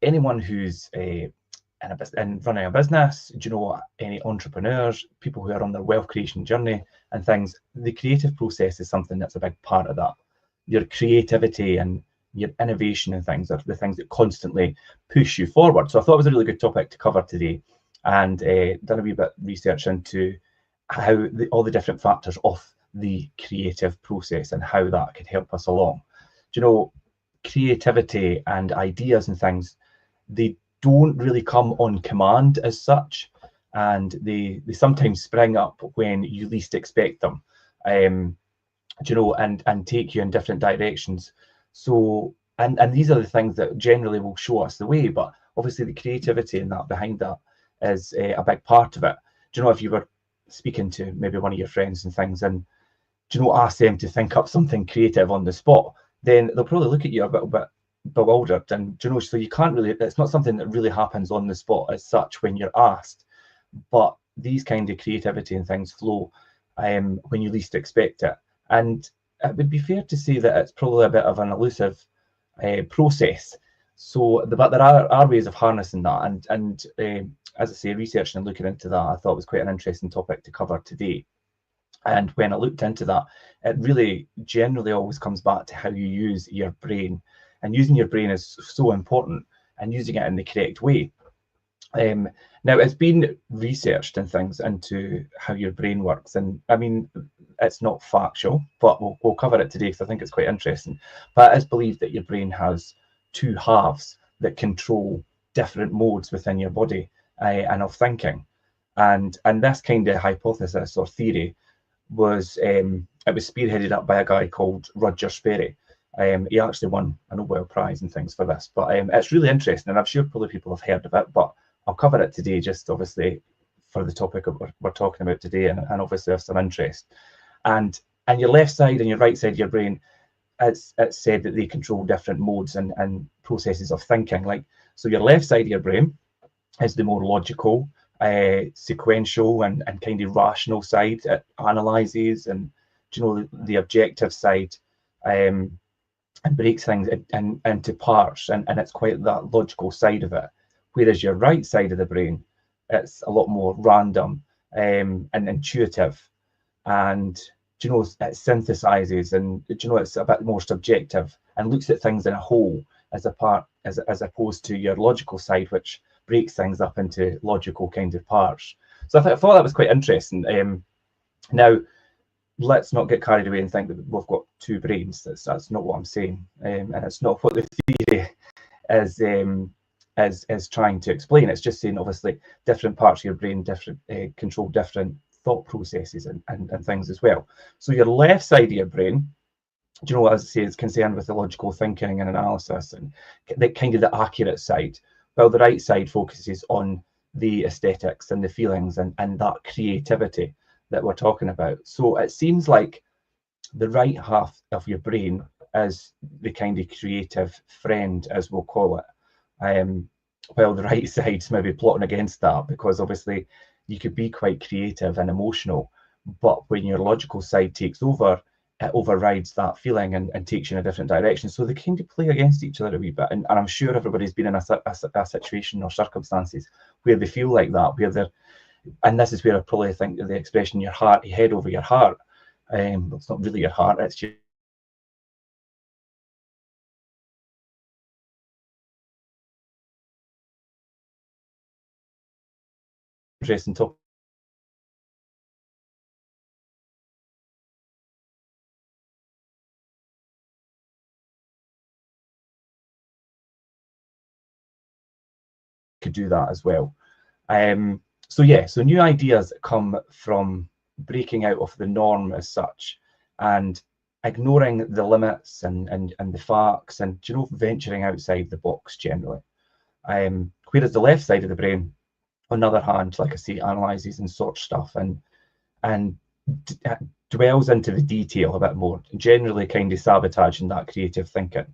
anyone who's in running a business, any entrepreneurs, people who are on their wealth creation journey and things, the creative process is something that's a big part of that. Your creativity and your innovation and things are the things that constantly push you forward. So I thought it was a really good topic to cover today, and done a wee bit of research into how all the different factors of the creative process and how that could help us along. Creativity and ideas and things, they don't really come on command as such, and they sometimes spring up when you least expect them, and take you in different directions. So and these are the things that generally will show us the way, but obviously the creativity and that behind that is a big part of it. If you were speaking to maybe one of your friends and things, and ask them to think up something creative on the spot, then they'll probably look at you a little bit bewildered, and so you can't really, it's not something that really happens on the spot as such when you're asked, but these kind of creativity and things flow when you least expect it. And it would be fair to say that it's probably a bit of an elusive process. But there are ways of harnessing that, and as I say, researching and looking into that, I thought was quite an interesting topic to cover today. And when I looked into that, it really generally always comes back to how you use your brain. And using your brain is so important, and using it in the correct way. Now, it's been researched and things into how your brain works. And I mean, it's not factual, but we'll cover it today because I think it's quite interesting. But it is believed that your brain has two halves that control different modes within your body and of thinking. And this kind of hypothesis or theory was it was spearheaded up by a guy called Roger Sperry. He actually won a Nobel Prize and things for this, but it's really interesting, and I'm sure probably people have heard of it, but I'll cover it today just obviously for the topic of what we're talking about today, and obviously of some interest. And your left side and your right side of your brain, it's said that they control different modes and processes of thinking. So your left side of your brain is the more logical, sequential and kind of rational side. It analyzes, and the objective side and breaks things into parts, and it's quite that logical side of it. Whereas your right side of the brain, it's a lot more random and intuitive, and it synthesizes, and it's a bit more subjective and looks at things in a whole as opposed to your logical side, which breaks things up into logical kind of parts. So I thought that was quite interesting. Now, let's not get carried away and think that we've got two brains. That's not what I'm saying, and it's not what the theory is trying to explain. It's just saying obviously different parts of your brain control different thought processes and things as well. So your left side of your brain, as I say, is concerned with the logical thinking and analysis and the kind of the accurate side, while the right side focuses on the aesthetics and the feelings and that creativity that we're talking about. So it seems like the right half of your brain is the kind of creative friend, as we'll call it, while the right side's maybe plotting against that, because obviously you could be quite creative and emotional, but when your logical side takes over, it overrides that feeling and takes you in a different direction. So they kind of play against each other a wee bit. And I'm sure everybody's been in a situation or circumstances where they feel like that, where they're, and this is where I probably think the expression your head over your heart, it's not really your heart, it's your interesting topic. Could do that as well. So new ideas come from breaking out of the norm as such, and ignoring the limits and the facts, and venturing outside the box generally. Whereas the left side of the brain, on the other hand, like I say, analyzes and sorts stuff and dwells into the detail a bit more, generally kind of sabotaging that creative thinking.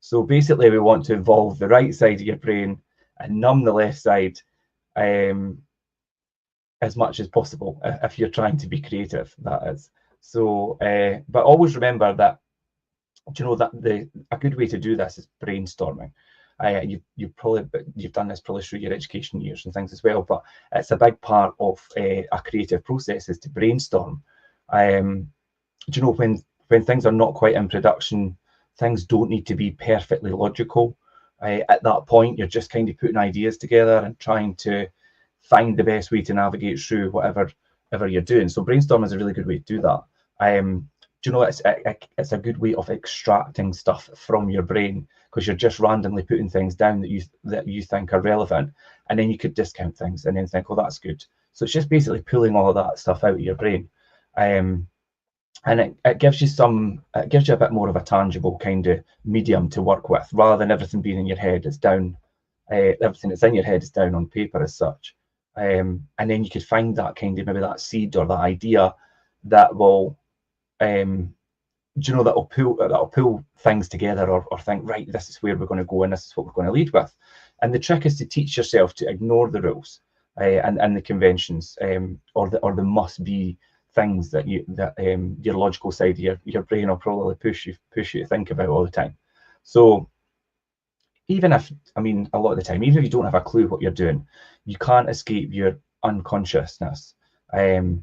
So basically, we want to involve the right side of your brain and numb the left side as much as possible if you're trying to be creative, that is. So, but always remember that, that a good way to do this is brainstorming. you've done this probably through your education years and things as well, but it's a big part of a creative process is to brainstorm. Do you know, when things are not quite in production, things don't need to be perfectly logical. At that point, you're just kind of putting ideas together and trying to find the best way to navigate through whatever you're doing. So brainstorm is a really good way to do that. Do you know, it's a good way of extracting stuff from your brain, because you're just randomly putting things down that you think are relevant, and then you could discount things and then think, oh, that's good. So it's just basically pulling all of that stuff out of your brain. And it gives you a bit more of a tangible kind of medium to work with, rather than everything being in your head. It's down, everything that's in your head is down on paper as such. And then you could find that kind of, maybe that seed or that idea that will, do you know, that'll pull things together, or think, right, this is where we're going to go and this is what we're going to lead with. And the trick is to teach yourself to ignore the rules and the conventions, or the must be things that your logical side of your brain will probably push you to think about all the time. So even if, I mean, a lot of the time, even if you don't have a clue what you're doing, you can't escape your unconsciousness, and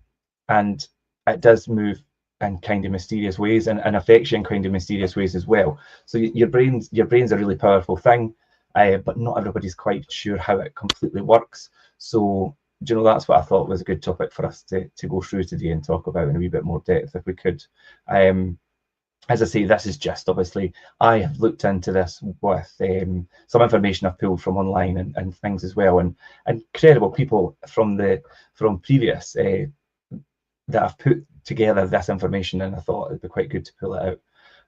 it does move in kind of mysterious ways, and affects you in kind of mysterious ways as well. So your brain's a really powerful thing, but not everybody's quite sure how it completely works. So, do you know, that's what I thought was a good topic for us to go through today and talk about in a wee bit more depth if we could. As I say, this is just, obviously, I have looked into this with some information I've pulled from online and things as well, and credible people from previous that have put together this information, and I thought it'd be quite good to pull it out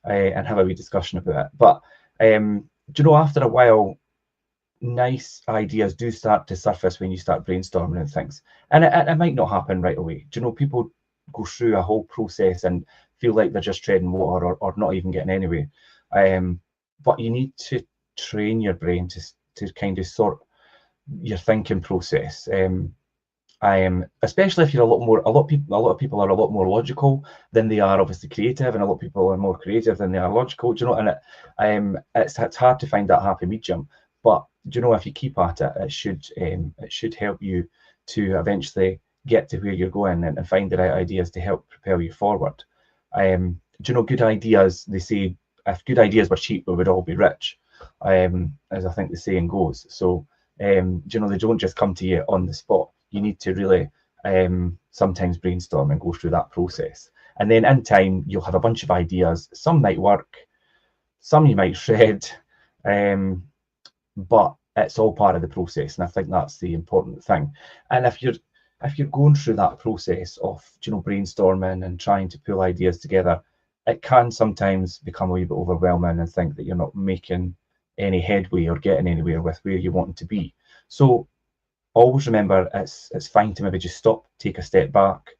and have a wee discussion about it. But do you know, after a while, nice ideas do start to surface when you start brainstorming and things, and it might not happen right away. Do you know, people go through a whole process and feel like they're just treading water, or not even getting anywhere. But you need to train your brain to kind of sort your thinking process. Especially if you're a lot of people are a lot more logical than they are obviously creative, and a lot of people are more creative than they are logical. Do you know? And it's hard to find that happy medium. But do you know, if you keep at it, it should help you to eventually get to where you're going, and find the right ideas to help propel you forward. Do you know, good ideas, they say, if good ideas were cheap, we would all be rich, as I think the saying goes. So, do you know, they don't just come to you on the spot. You need to really sometimes brainstorm and go through that process. And then in time, you'll have a bunch of ideas. Some might work, some you might shred, but it's all part of the process. And I think that's the important thing. And if you're going through that process of, you know, brainstorming and trying to pull ideas together, it can sometimes become a wee bit overwhelming and think that you're not making any headway or getting anywhere with where you want to be. So always remember, it's fine to maybe just stop, take a step back,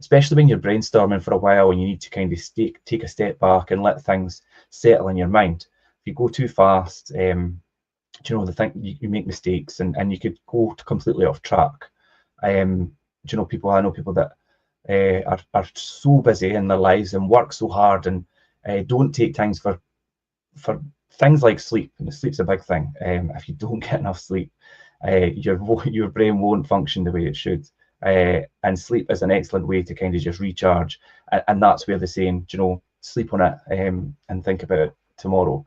especially when you're brainstorming for a while and you need to kind of take a step back and let things settle in your mind. If you go too fast, you know, you make mistakes, and you could go completely off track. Do you know, I know people that are so busy in their lives and work so hard, and don't take times for things like sleep. And sleep's a big thing. If you don't get enough sleep, your brain won't function the way it should. And sleep is an excellent way to kind of just recharge. And that's where they're saying, you know, sleep on it, and think about it tomorrow.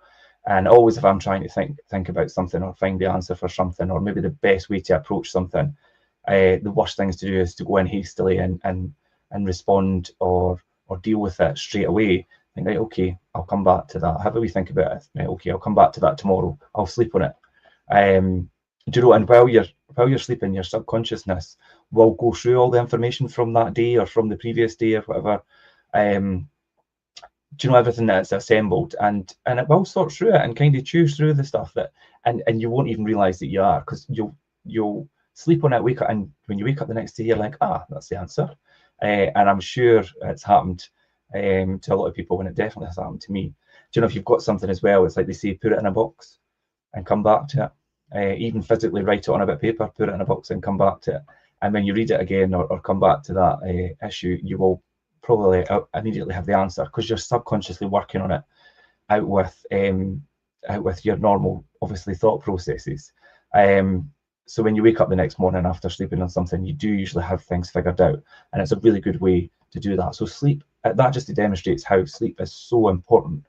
And always, if I'm trying to think about something, or find the answer for something, or maybe the best way to approach something, the worst things to do is to go in hastily and respond or deal with it straight away. Think, right, okay, I'll come back to that. Have a wee think about it. Right, okay, I'll come back to that tomorrow. I'll sleep on it. Do you know? And while you're sleeping, your subconsciousness will go through all the information from that day or from the previous day or whatever. Do you know, everything that's assembled, and it will sort through it and kind of chew through the stuff that, and you won't even realize that you are, because you'll sleep on it, wake up, and when you wake up the next day, you're like, that's the answer. And I'm sure it's happened to a lot of people, and it definitely has happened to me. Do you know, if you've got something as well, it's like they say, put it in a box and come back to it. Even physically write it on a bit of paper, put it in a box and come back to it. And when you read it again, or come back to that issue, you will probably immediately have the answer, because you're subconsciously working on it out with with your normal, obviously, thought processes. So when you wake up the next morning after sleeping on something, you do usually have things figured out, and it's a really good way to do that. So sleep, that just demonstrates how sleep is so important.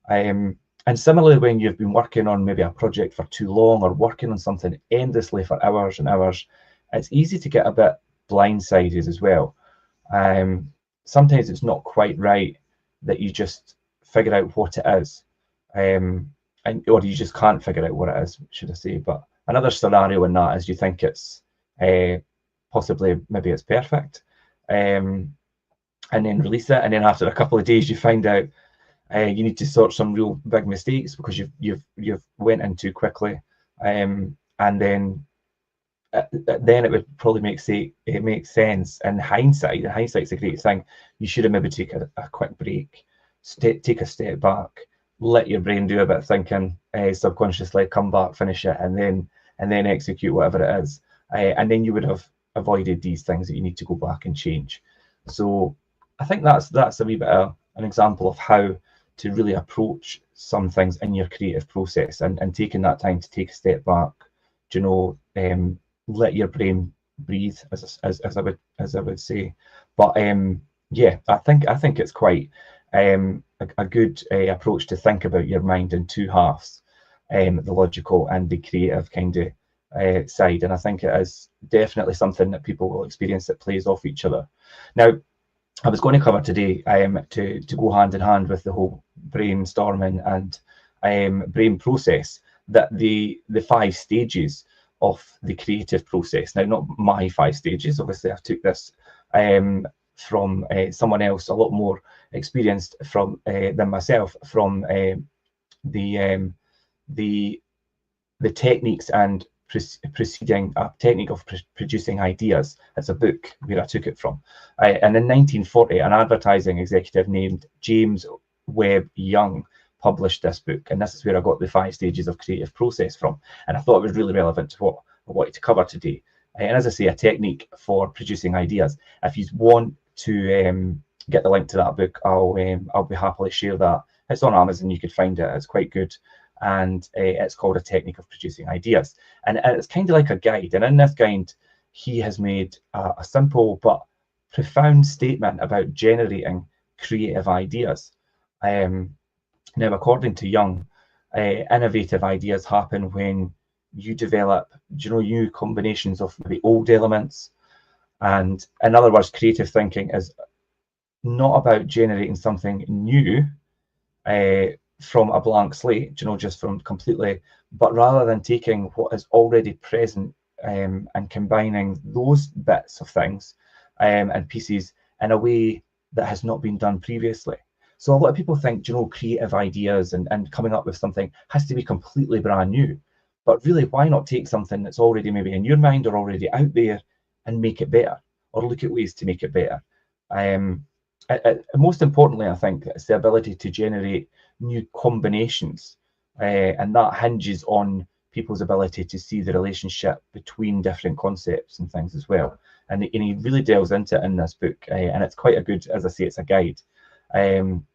And similarly, when you've been working on maybe a project for too long, or working on something endlessly for hours and hours, it's easy to get a bit blindsided as well. Sometimes it's not quite right that you just figure out what it is, or you just can't figure out what it is, should I say. But another scenario in that is you think it's possibly, maybe it's perfect, and then release it, and then after a couple of days you find out you need to sort some real big mistakes because you've went in too quickly, and then it would probably make sense in hindsight. And hindsight's a great thing. You should have maybe taken a quick break, take a step back, let your brain do a bit of thinking, subconsciously, come back, finish it, and then execute whatever it is. And then you would have avoided these things that you need to go back and change. So I think that's a wee bit of an example of how to really approach some things in your creative process, and taking that time to take a step back, let your brain breathe, as I would say. But yeah, I think it's quite a good approach to think about your mind in two halves, the logical and the creative kind of side. And I think it is definitely something that people will experience that plays off each other. Now, I was going to cover today, to go hand in hand with the whole brainstorming and brain process, that the 5 stages of the creative process. Now, not my 5 stages, obviously I took this from someone else a lot more experienced than myself, from the techniques and preceding a technique of producing ideas. It's a book where I took it from. And in 1940, an advertising executive named James Webb Young published this book, and this is where I got the 5 stages of creative process from. And I thought it was really relevant to what I wanted to cover today. And as I say, a technique for producing ideas. If you want to get the link to that book, I'll be happily share that. It's on Amazon, you could find it. It's quite good, and it's called A Technique of Producing Ideas. And it's kind of like a guide. And in this guide, he has made a simple but profound statement about generating creative ideas. Now, according to Young, innovative ideas happen when you develop, new combinations of maybe old elements. And in other words, creative thinking is not about generating something new from a blank slate, just from completely, but rather than taking what is already present and combining those bits of things and pieces in a way that has not been done previously. So a lot of people think, creative ideas and coming up with something has to be completely brand new. But really, why not take something that's already maybe in your mind or already out there and make it better, or look at ways to make it better? Most importantly, I think it's the ability to generate new combinations, and that hinges on people's ability to see the relationship between different concepts and things as well. And he really delves into it in this book, and it's quite a good, as I say, it's a guide. And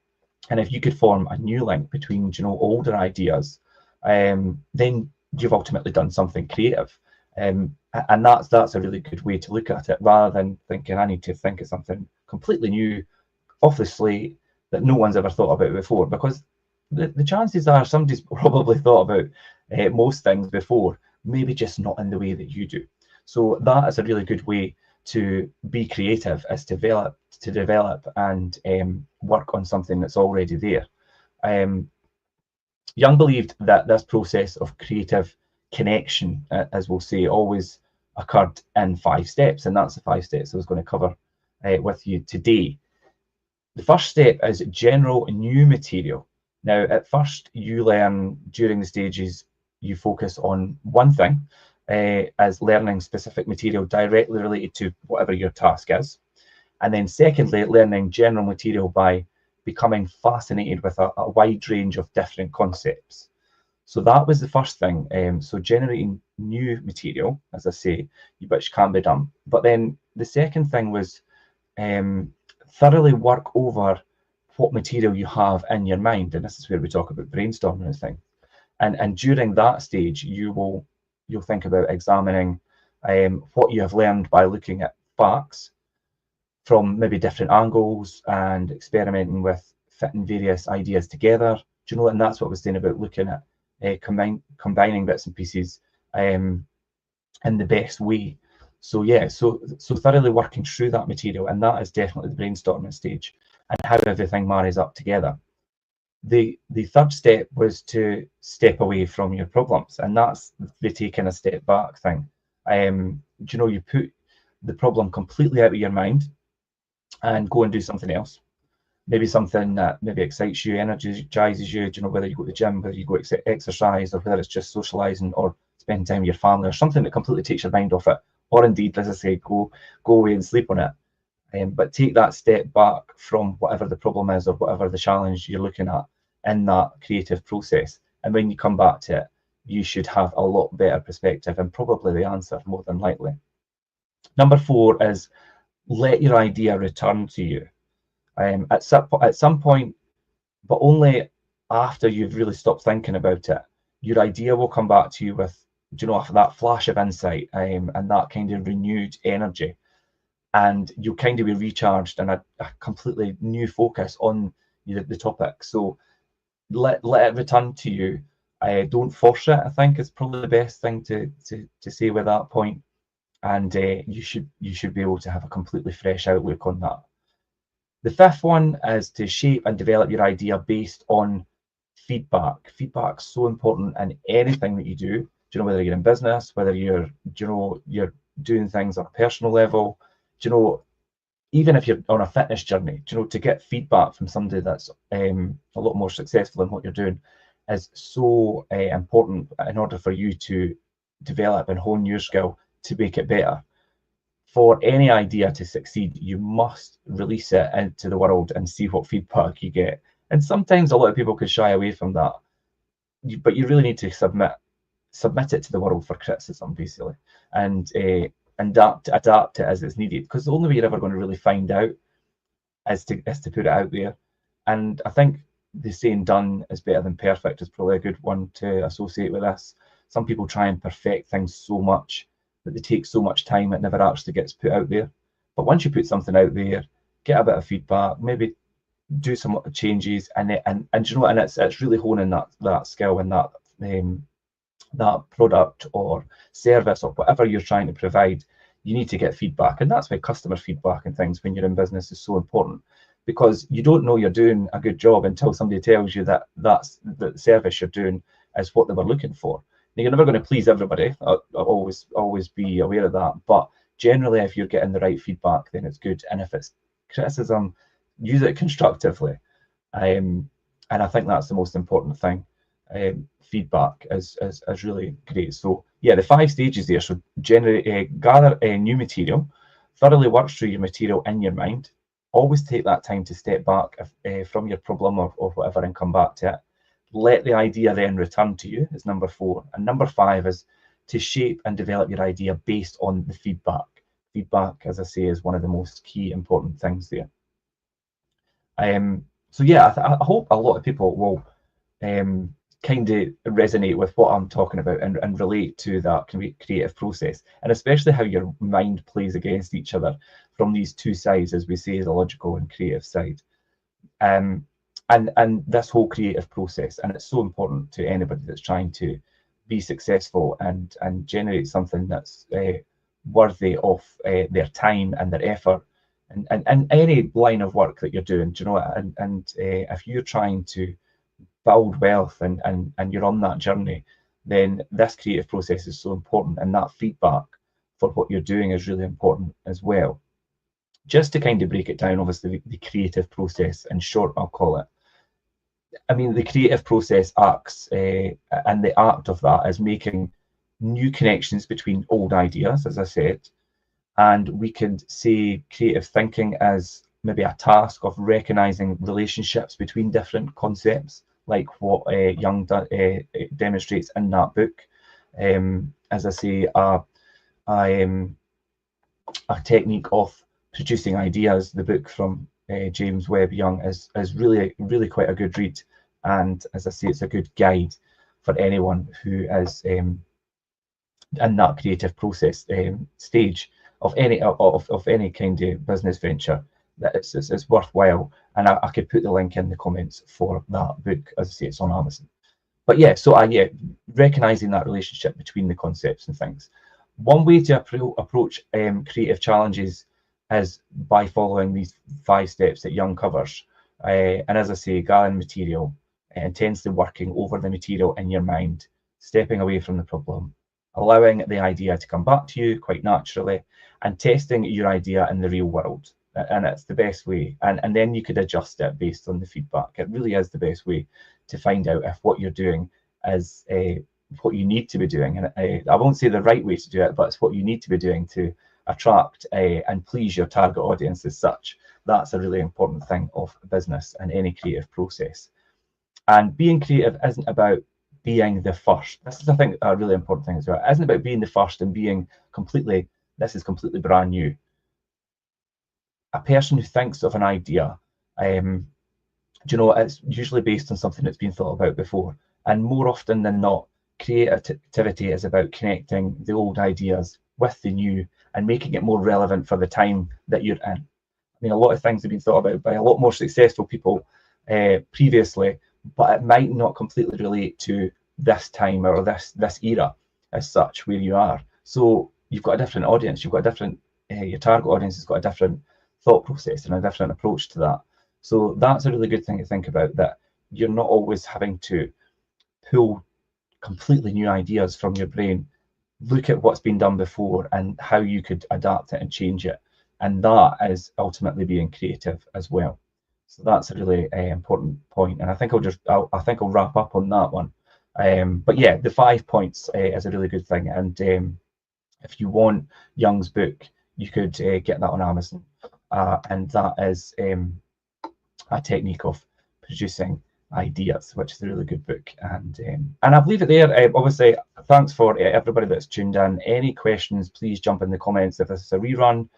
if you could form a new link between, older ideas, then you've ultimately done something creative. And that's a really good way to look at it, rather than thinking I need to think of something completely new off the slate that no one's ever thought about before, because the chances are somebody's probably thought about most things before, maybe just not in the way that you do. So that is a really good way to be creative, is to develop and work on something that's already there. Young believed that this process of creative connection, as we'll say, always occurred in 5 steps, and that's the 5 steps I was going to cover with you today. The first step is general new material. Now, at first, you learn during the stages, you focus on one thing, as learning specific material directly related to whatever your task is. And then secondly, learning general material by becoming fascinated with a wide range of different concepts. So that was the first thing. So generating new material, as I say, which can be done. But then the second thing was thoroughly work over what material you have in your mind. And this is where we talk about brainstorming and things. And during that stage, you'll think about examining what you have learned by looking at facts from maybe different angles and experimenting with fitting various ideas together. Do you know? And that's what I was saying about looking at combining bits and pieces in the best way. So yeah, so thoroughly working through that material, and that is definitely the brainstorming stage and how everything marries up together. The third step was to step away from your problems, and that's the taking a step back thing. You know, you put the problem completely out of your mind and go and do something else. Maybe something that maybe excites you, energizes you. You know, whether you go to the gym, whether you go exercise, or whether it's just socializing or spending time with your family, or something that completely takes your mind off it. Or indeed, as I say, go away and sleep on it. But take that step back from whatever the problem is or whatever the challenge you're looking at in that creative process. And when you come back to it, you should have a lot better perspective and probably the answer more than likely. Number 4 is let your idea return to you. At some point, but only after you've really stopped thinking about it, your idea will come back to you with, you know, that flash of insight and that kind of renewed energy. And you'll kind of be recharged and a completely new focus on the topic. So let it return to you. Don't force it, I think, is probably the best thing to say with that point. And you should be able to have a completely fresh outlook on that. The 5th one is to shape and develop your idea based on feedback. Feedback's so important in anything that you do. Do you know, whether you're in business, whether you're doing things on a personal level, do you know, even if you're on a fitness journey, do you know, to get feedback from somebody that's a lot more successful in what you're doing is so important in order for you to develop and hone your skill to make it better. For any idea to succeed, you must release it into the world and see what feedback you get. And sometimes a lot of people could shy away from that, but you really need to submit it to the world for criticism, basically, and adapt it as it's needed. Because the only way you're ever going to really find out is to put it out there. And I think the saying "done is better than perfect" is probably a good one to associate with this. Some people try and perfect things so much that they take so much time it never actually gets put out there. But once you put something out there, get a bit of feedback, maybe do some changes, and you know, and it's really honing that skill and that product or service or whatever you're trying to provide. You need to get feedback, and that's why customer feedback and things when you're in business is so important, because you don't know you're doing a good job until somebody tells you that the service you're doing is what they were looking for. Now, you're never going to please everybody. I'll always be aware of that. But generally, if you're getting the right feedback, then it's good. And if it's criticism, use it constructively. And I think that's the most important thing. Feedback is really great. So yeah, the 5 stages there. So generate, gather new material, thoroughly work through your material in your mind. Always take that time to step back from your problem or whatever and come back to it. Let the idea then return to you is number 4. And number 5 is to shape and develop your idea based on the feedback. Feedback, as I say, is one of the most key important things there. So yeah, I hope a lot of people will kind of resonate with what I'm talking about and relate to that creative process, and especially how your mind plays against each other from these 2 sides, as we say, the logical and creative side. And this whole creative process, and it's so important to anybody that's trying to be successful and generate something that's worthy of their time and their effort, and any line of work that you're doing, you know. And if you're trying to build wealth and you're on that journey, then this creative process is so important, and that feedback for what you're doing is really important as well. Just to kind of break it down, obviously the creative process in short, I'll call it. I mean, the creative process acts, and the act of that is making new connections between old ideas, as I said. And we could say creative thinking as maybe a task of recognizing relationships between different concepts, like what Young demonstrates in that book. As I say, a technique of producing ideas. The book from James Webb Young is really quite a good read, and as I say, it's a good guide for anyone who is in that creative process stage of any kind of business venture, that it's worthwhile. And I could put the link in the comments for that book. As I say, it's on Amazon. But yeah, so recognizing that relationship between the concepts and things. One way to approach creative challenges is by following these 5 steps that Young covers. And as I say, gathering material, intensely working over the material in your mind, stepping away from the problem, allowing the idea to come back to you quite naturally, and testing your idea in the real world. And it's the best way. And then you could adjust it based on the feedback. It really is the best way to find out if what you're doing is what you need to be doing. And I won't say the right way to do it, but it's what you need to be doing to attract and please your target audience as such. That's a really important thing of business and any creative process. And being creative isn't about being the first. This is, I think, a really important thing as well. It isn't about being the first and being this is completely brand new. A person who thinks of an idea, it's usually based on something that's been thought about before. And more often than not, creativity is about connecting the old ideas with the new and making it more relevant for the time that you're in. I mean, a lot of things have been thought about by a lot more successful people previously, but it might not completely relate to this time or this era as such where you are. So you've got a different audience, you've got a different, your target audience has got a different thought process and a different approach to that. So that's a really good thing to think about, that you're not always having to pull completely new ideas from your brain. Look at what's been done before and how you could adapt it and change it. And that is ultimately being creative as well. So that's a really important point. And I think I'll wrap up on that one. But yeah, the 5 points is a really good thing. And if you want Young's book, you could get that on Amazon. And that is a technique of producing ideas, which is a really good book. And I'll leave it there. Obviously, thanks for everybody that's tuned in. Any questions, please jump in the comments if this is a rerun,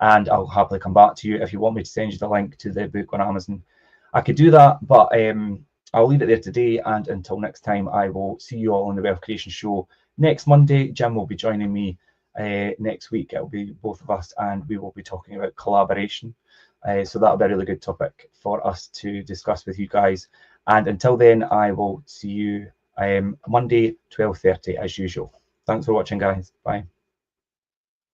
and I'll happily come back to you. If you want me to send you the link to the book on Amazon, I could do that, but I'll leave it there today. And until next time, I will see you all on the Wealth Creation Show next Monday. Jim will be joining me next week. It'll be both of us, and we will be talking about collaboration. So that'll be a really good topic for us to discuss with you guys. And until then, I will see you Monday, 12:30 as usual. Thanks for watching, guys. Bye.